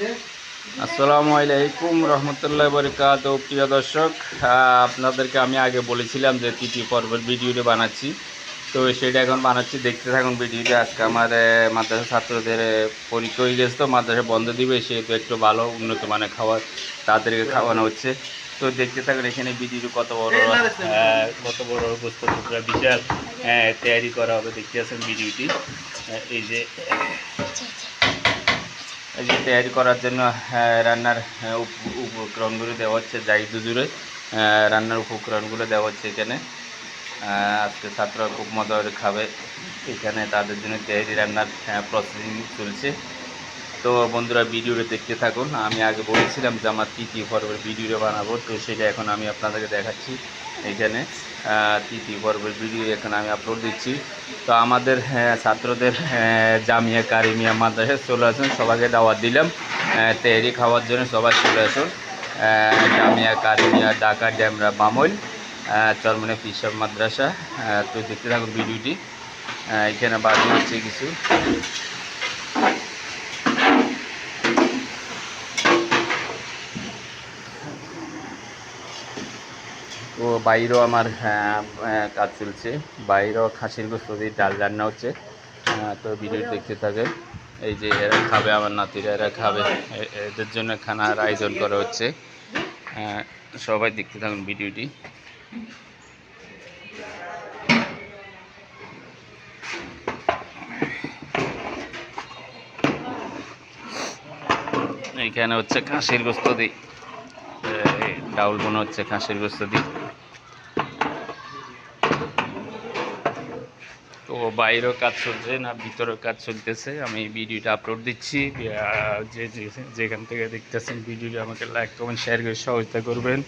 আসসালামু আলাইকুম রহমতুল্লাহ বরকাত। প্রিয় দর্শক, আপনাদেরকে আমি আগে বলেছিলাম যে তৃতীয় পর্বের ভিডিওটা বানাচ্ছি, তো সেটা এখন বানাচ্ছি, দেখতে থাকুন ভিডিওটা। আজকে আমার মাদ্রাসা ছাত্রদের পরীক্ষা হয়ে গেছে, তো মাদ্রাসা বন্ধ দিবে, সেহেতু একটু ভালো উন্নত মানের খাবার তাদেরকে খাওয়ানো হচ্ছে। তো দেখতে থাকুন এখানে ভিডিওটা কত বড় বস্তু টুকরা বিশাল তৈরি করা হবে, দেখতে আছেন ভিডিওটি। এই যে এই যে তৈরি করার জন্য রান্নার উপকরণগুলো দেওয়া হচ্ছে, যাই দুজুরে রান্নার উপকরণগুলো দেওয়া হচ্ছে এখানে। আজকে ছাত্ররা খুব মজা করে খাবে, এখানে তাদের জন্য তৈরি রান্নার প্রসেসিং চলছে। তো বন্ধুরা ভিডিওটা দেখতে থাকুন। আমি আগে বলেছিলাম যে আমার তৃতীয় পর্বের ভিডিওটা বানাবো, তো সেটা এখন আমি আপনাদেরকে দেখাচ্ছি। এখানে তৃতীয় পর্বের ভিডিও এখন আমি আপলোড দিচ্ছি। তো আমাদের ছাত্রদের জামিয়া কারিমিয়া মাদ্রাসায় চলে আসুন, সবাইকে দাওয়াত দিলাম তেহরি খাওয়ার জন্য, সবাই চলে আসুন। জামিয়া কারিমিয়া ঢাকা ড্যামরা বামল চরমনে ফিশার মাদ্রাসা। তো দেখতে থাকুন ভিডিওটি। এখানে বাড়ি হচ্ছে কিছু। তো বাইরেও আমার কাজ চলছে, বাইরেও খাসির গোস্ত দিয়ে ডাল রান্না হচ্ছে। তো ভিডিও দেখতে থাকে। এই যে এরা খাবে, আমার নাতিরা এরা খাবে, এদের জন্য খানার আয়োজন করা হচ্ছে। সবাই দেখতে থাকুন ভিডিওটি। এইখানে হচ্ছে খাসির গোস্ত দিয়ে ডাউল বোনা হচ্ছে, খাসির গোস্ত দিয়ে। তো বাইরেও কাজ চলছে না ভিতরেও কাজ চলতেছে, আমি ভিডিওটা আপলোড দিচ্ছি। যেখান থেকে দেখতেছেন ভিডিওটি আমাকে লাইক কমেন্ট শেয়ার করে সহযোগিতা করবেন।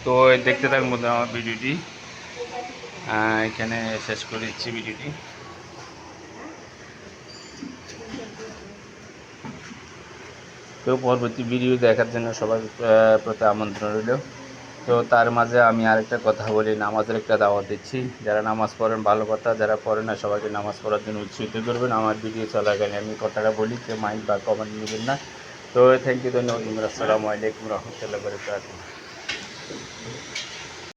তো দেখতে থাকুন বন্ধুরা আমার ভিডিওটি। এখানে শেষ করে দিচ্ছি ভিডিওটি। তো পরবর্তী ভিডিও দেখার জন্য সবার প্রতি আমন্ত্রণ রইল। তো তার মাঝে আমি আরেকটা কথা বলি, নামাজের একটা দাওয়াত দিচ্ছি। যারা নামাজ পড়েন ভালো কথা, যারা পড়েন না সবাইকে নামাজ পড়ার জন্য উৎসাহিত করবেন। আমার ভিডিও চলাকালীন আমি কথাটা বলি, কেউ মাইন্ড বা কমেন্ট নেবেন না। তো থ্যাংক ইউ, ধন্যবাদ। আসসালামু আলাইকুম রহমতুল্লাহ বরকাতুহু।